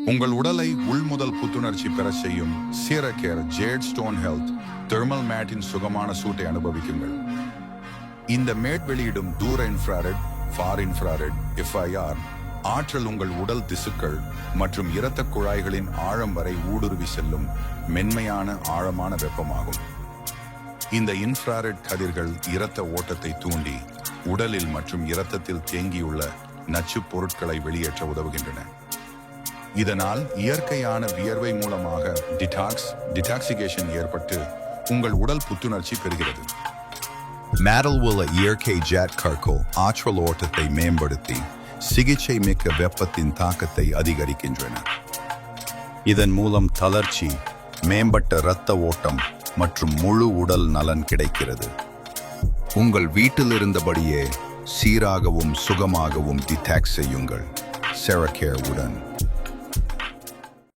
உங்கள் உடலை உள்முதல் புத்துணர்ச்சி பெற செய்யும் சீரகேர் ஜேட் ஸ்டோன் ஹெல்த் தெர்மல் மேட்டின் சுகமான சூட்டை அனுபவிக்குங்கள். இந்த மேட் வெளியிடும் தூர இன்ஃப்ராரெட், ஃபார் இன்ஃப்ராரெட், FIR ஆற்றல் உங்கள் உடல் திசுக்கள் மற்றும் இரத்த குழாய்களின் ஆழம் வரை ஊடுருவி செல்லும் மென்மையான ஆழமான வெப்பமாகும். இந்த இன்ஃப்ராரெட் கதிர்கள் இரத்த ஓட்டத்தை தூண்டி உடலில் மற்றும் இரத்தத்தில் தேங்கியுள்ள நச்சுப் பொருட்களை வெளியேற்ற உதவுகின்றன. இதனால் இயற்கையான வியர்வை மூலமாக டிடாக்சிகேஷன் ஏற்பட்டு உங்கள் உடல் புத்துணர்ச்சி பெறுகிறது. மேடல் உள்ள இயற்கை ஜெட் கற்கள் ஆற்றல் ஓட்டத்தை மேம்படுத்தி சிகிச்சை மிக்க வெப்பத்தின் தாக்கத்தை அதிகரிக்கின்றன. இதன் மூலம் தளர்ச்சி, மேம்பட்ட இரத்த ஓட்டம் மற்றும் முழு உடல் நலன் கிடைக்கிறது. உங்கள் வீட்டில் இருந்தபடியே சீராகவும் சுகமாகவும் டிடாக்ஸ் செய்யுங்கள். செரகேர் உடன்.